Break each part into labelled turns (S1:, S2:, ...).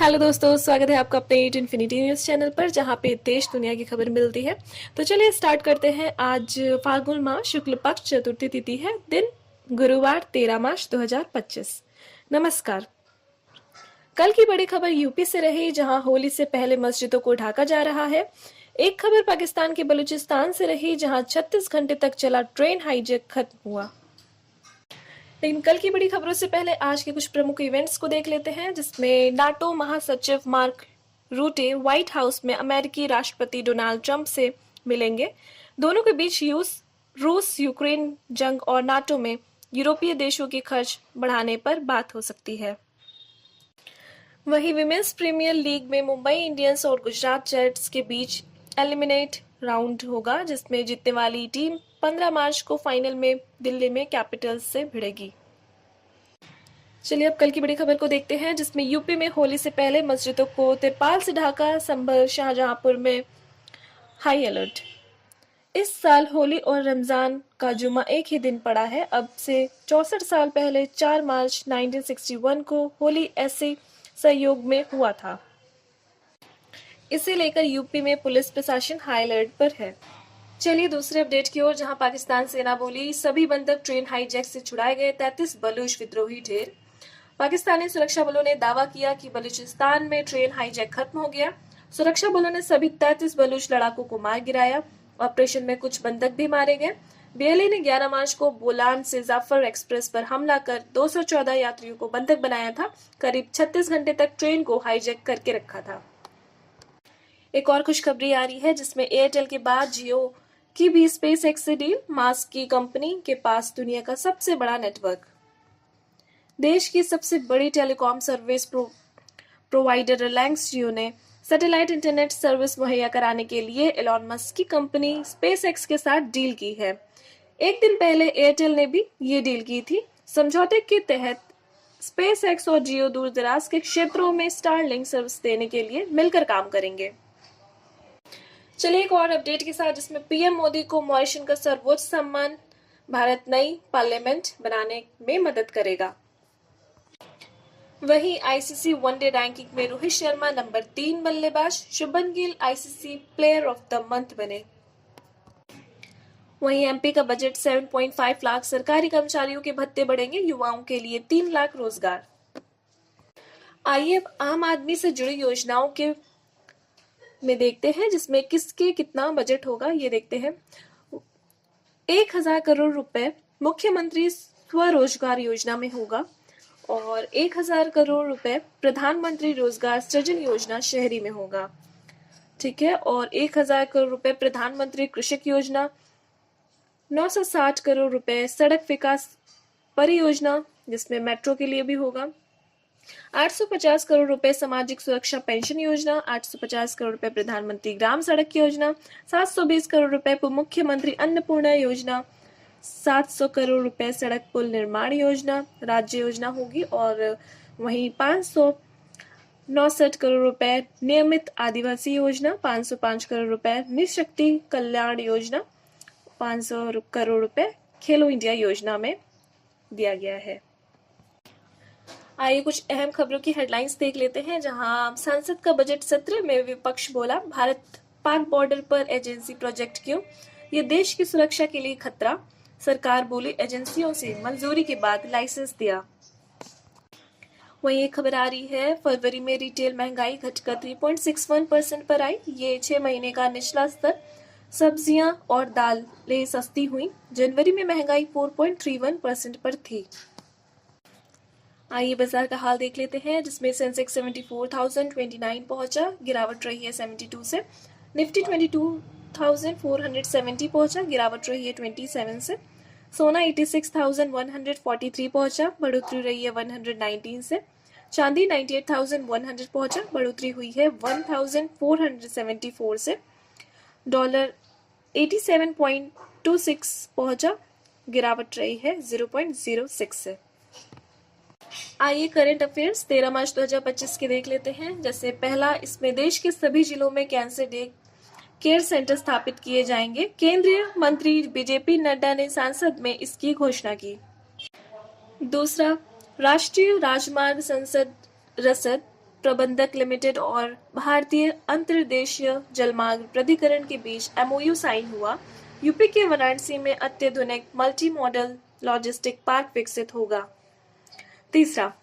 S1: Hello दोस्तों, स्वागत है आपका अपने एट इन्फिनिटी न्यूज़ चैनल पर, जहां पे देश दुनिया की खबर मिलती है। तो चलिए स्टार्ट करते हैं। आज फाल्गुन माह शुक्ल पक्ष चतुर्थी तिथि है। दिन गुरुवार 13 मार्च 2025। नमस्कार। कल की बड़ी खबर यूपी से रही, जहां होली से पहले मस्जिदों को ढाका जा रहा है। एक खबर पाकिस्तान के बलूचिस्तान से रही, जहां 36 घंटे तक चला ट्रेन हाईजैक खत्म हुआ। लेकिन कल की बड़ी खबरों से पहले आज के कुछ प्रमुख इवेंट्स को देख लेते हैं, जिसमें नाटो महासचिव मार्क रूटे व्हाइट हाउस में अमेरिकी राष्ट्रपति डोनाल्ड ट्रंप से मिलेंगे। दोनों के बीच रूस यूक्रेन जंग और नाटो में यूरोपीय देशों के खर्च बढ़ाने पर बात हो सकती है। वहीं विमेंस प्रीमियर लीग में मुंबई इंडियंस और गुजरात जेट्स के बीच एलिमिनेट राउंड होगा, जिसमें जीतने वाली टीम 15 मार्च को फाइनल में दिल्ली में कैपिटल्स से भिड़ेगी। चलिए अब कल की बड़ी खबर को देखते हैं, जिसमें यूपी में होली से पहले मस्जिदों को तिरपाल से ढाका। संभल शाहजहांपुर में हाई अलर्ट। इस साल होली और रमजान का जुमा एक ही दिन पड़ा है। अब से 64 साल पहले 4 मार्च 1961 को होली ऐसे सहयोग में हुआ था। इसे लेकर यूपी में पुलिस प्रशासन हाई अलर्ट पर है। चलिए दूसरे अपडेट की ओर, जहां पाकिस्तान सेना बोली सभी बंधक ट्रेन हाईजैक से छुड़ाए गए, 33 बलूच विद्रोही ढेर। पाकिस्तानी सुरक्षा बलों ने दावा किया कि बलूचिस्तान में ट्रेन हाईजैक खत्म हो गया। सुरक्षा बलों ने सभी 33 बलूच लड़ाकों को मार गिराया। ऑपरेशन में कुछ बंधक भी मारे गए। बीएलए ने 11 मार्च को बोलान से जाफर एक्सप्रेस पर हमला कर 214 यात्रियों को बंधक बनाया था। करीब 36 घंटे तक ट्रेन को हाईजैक करके रखा था। एक और खुशखबरी आ रही है, जिसमें एयरटेल के बाद जियो की भी स्पेस एक्स से डील। मास्क की कंपनी के पास दुनिया का सबसे बड़ा नेटवर्क। देश की सबसे बड़ी टेलीकॉम सर्विस प्रोवाइडर रिलायंस जियो ने सैटेलाइट इंटरनेट सर्विस मुहैया कराने के लिए एलॉन मस्क की कंपनी स्पेस एक्स के साथ डील की है। एक दिन पहले एयरटेल ने भी ये डील की थी। समझौते के तहत स्पेस एक्स और जियो दूर दराज के क्षेत्रों में स्टारलिंक सर्विस देने के लिए मिलकर काम करेंगे। चलिए एक और अपडेट के साथ, जिसमें पीएम मोदी को मॉरिशस का सर्वोच्च सम्मान भारत नई पार्लियामेंट बनाने में मदद करेगा। वहीं आईसीसी वनडे रैंकिंग में रोहित शर्मा नंबर 3 बल्लेबाज, Shubman Gill ICC player of the month बने। वहीं एमपी का बजट 7.5 लाख, सरकारी कर्मचारियों के भत्ते बढ़ेंगे, युवाओं के लिए 3 लाख रोजगार। आइए अब आम आदमी से जुड़ी योजनाओं के में देखते हैं, जिसमें किसके कितना बजट होगा ये देखते हैं। 1000 करोड़ रुपए मुख्यमंत्री स्वरोजगार योजना में होगा और 1000 करोड़ रुपए प्रधानमंत्री रोजगार सृजन योजना शहरी में होगा। ठीक है, और 1000 करोड़ रुपए प्रधानमंत्री कृषक योजना, 960 करोड़ रुपए सड़क विकास परियोजना जिसमें मेट्रो के लिए भी होगा, 850 करोड़ रुपए सामाजिक सुरक्षा पेंशन योजना, 850 करोड़ रुपए प्रधानमंत्री ग्राम सड़क योजना, 720 करोड़ रुपए मुख्यमंत्री अन्नपूर्णा योजना, 700 करोड़ रुपए सड़क पुल निर्माण योजना राज्य योजना होगी, और वहीं 569 करोड़ रुपए नियमित आदिवासी योजना, 505 करोड़ रुपए निशक्ति कल्याण योजना, 500 करोड़ रुपए खेलो इंडिया योजना में दिया गया है। आइए कुछ अहम खबरों की हेडलाइंस देख लेते हैं, जहां संसद का बजट सत्र में विपक्ष बोला भारत पाक बॉर्डर पर एजेंसी प्रोजेक्ट क्यों, ये देश की सुरक्षा के लिए खतरा। सरकार बोली एजेंसियों से मंजूरी के बाद लाइसेंस दिया। वहीं एक खबर आ रही है, फरवरी में रिटेल महंगाई घटकर 3.61% पर आई, ये 6 महीने का निचला स्तर। सब्जियां और दालें सस्ती हुई, जनवरी में महंगाई 4.31% पर थी। आइए बाजार का हाल देख लेते हैं, जिसमें सेंसेक्स 74,029 पहुंचा, गिरावट रही है 72 से। निफ्टी 22,470 पहुंचा, गिरावट रही है 27 से। सोना 86,143 पहुंचा, बढ़ोतरी रही है 119 से। चांदी 98,100 पहुंचा, बढ़ोतरी हुई है 1,474 से। डॉलर 87.26 पहुंचा, गिरावट रही है 0.06 से। आइए करंट अफेयर्स 13 मार्च 2025 के देख लेते हैं। जैसे पहला, इसमें देश के सभी जिलों में कैंसर डे केयर सेंटर स्थापित किए जाएंगे। केंद्रीय मंत्री बीजेपी नड्डा ने संसद में इसकी घोषणा की। दूसरा, राष्ट्रीय राजमार्ग संसद रसद प्रबंधक लिमिटेड और भारतीय अंतर्देशीय जलमार्ग प्राधिकरण के बीच एमओयू साइन हुआ। यूपी के वाराणसी में अत्याधुनिक मल्टी मॉडल लॉजिस्टिक पार्क विकसित होगा। तीसरा,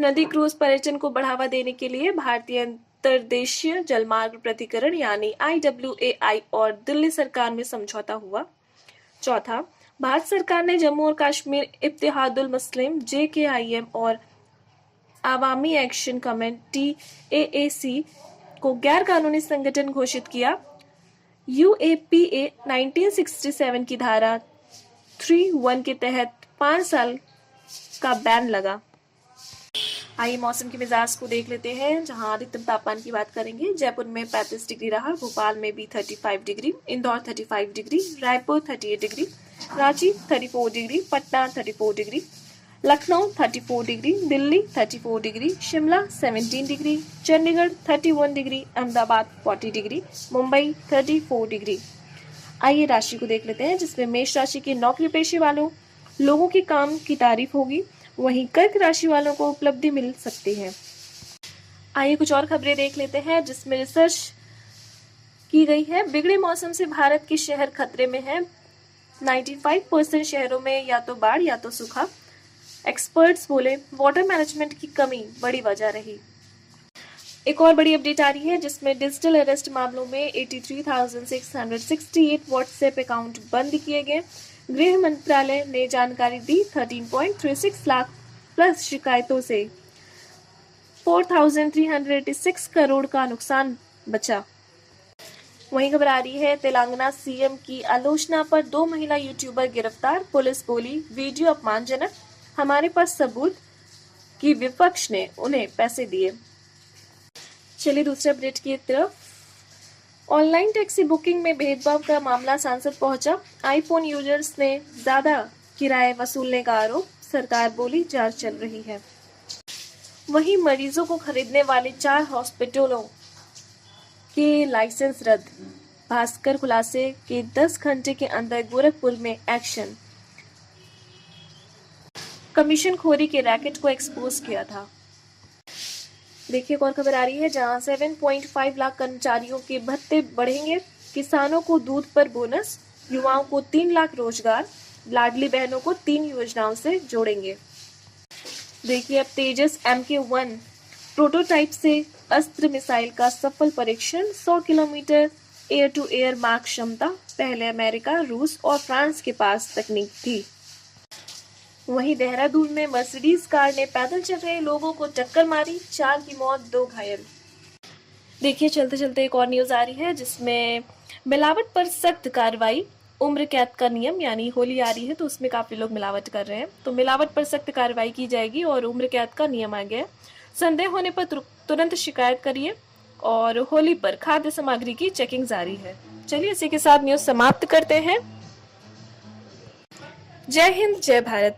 S1: नदी क्रूज पर्यटन को बढ़ावा देने के लिए भारतीय अंतर्देशीय जलमार्ग प्राधिकरण यानी IWAI और दिल्ली सरकार में समझौता हुआ। चौथा, भारत सरकार ने जम्मू और कश्मीर इत्तेहादुल मुस्लिम JKIM और आवामी एक्शन कमेटी AAC को गैर कानूनी संगठन घोषित किया। UAPA 1967 की धारा 3(1) के तहत 5 साल का बैन लगा। आइए मौसम के मिजाज को देख लेते हैं, जहां अधिकतम तापमान की बात करेंगे। जयपुर में 35 डिग्री रहा, भोपाल में भी 35 degree, Indore 35 degree, Raipur 38 degree, Ranchi 34 degree, Patna 34 degree, Lucknow 34 degree, Delhi 34 degree, Shimla 17 degree, Chandigarh 31 degree, Ahmedabad 40 degree, Mumbai 34 degree. आइए राशि को देख लेते हैं, जिसमें मेष राशि के नौकरी पेशे वालों लोगों के काम की तारीफ होगी, वहीं कर्क राशि वालों को उपलब्धि मिल सकती है। आइए कुछ और खबरें देख लेते हैं, जिसमें रिसर्च की गई है। बिगड़े मौसम से भारत के शहर खतरे में हैं। 95% शहरों में या तो बाढ़ या तो सूखा। एक्सपर्ट्स बोले वाटर मैनेजमेंट की कमी बड़ी वजह रही। एक और बड़ी अपडेट आ रही है, जिसमें डिजिटल अरेस्ट मामलों में 83,668 व्हाट्सएप अकाउंट बंद किए गए। गृह मंत्रालय ने जानकारी दी। 13.36 लाख प्लस शिकायतों से 4,386 करोड़ का नुकसान बचा। वहीं खबर आ रही है, तेलंगाना CM की आलोचना पर 2 महिला यूट्यूबर गिरफ्तार। पुलिस बोली वीडियो अपमानजनक, हमारे पास सबूत कि विपक्ष ने उन्हें पैसे दिए। चलिए दूसरे अपडेट की तरफ। ऑनलाइन टैक्सी बुकिंग में भेदभाव का मामला सांसद पहुंचा। आईफोन यूजर्स ने ज्यादा किराए वसूलने का आरोप। सरकार बोली जांच चल रही है। वहीं मरीजों को खरीदने वाले 4 हॉस्पिटलों के लाइसेंस रद्द। भास्कर खुलासे के 10 घंटे के अंदर गोरखपुर में एक्शन। कमीशन खोरी के रैकेट को एक्सपोज किया था। देखिए एक और खबर आ रही है, जहां 7.5 लाख कर्मचारियों के भत्ते बढ़ेंगे। किसानों को दूध पर बोनस, युवाओं को 3 लाख रोजगार, लाडली बहनों को 3 योजनाओं से जोड़ेंगे। देखिए अब तेजस MK1 प्रोटोटाइप से अस्त्र मिसाइल का सफल परीक्षण। 100 kilometre air to air mark क्षमता। पहले अमेरिका, रूस और फ्रांस के पास तकनीक थी। वहीं देहरादून में मर्सिडीज कार ने पैदल चल रहे लोगों को टक्कर मारी। 4 की मौत, 2 घायल। देखिए चलते चलते एक और न्यूज आ रही है, जिसमें मिलावट पर सख्त कार्रवाई। उम्र कैद का नियम, यानी होली आ रही है तो उसमें काफी लोग मिलावट कर रहे हैं, तो मिलावट पर सख्त कार्रवाई की जाएगी और उम्र कैद का नियम आ गया। संदेह होने पर तुरंत शिकायत करिए। और होली पर खाद्य सामग्री की चेकिंग जारी है। चलिए इसी के साथ न्यूज समाप्त करते हैं। जय हिंद, जय भारत।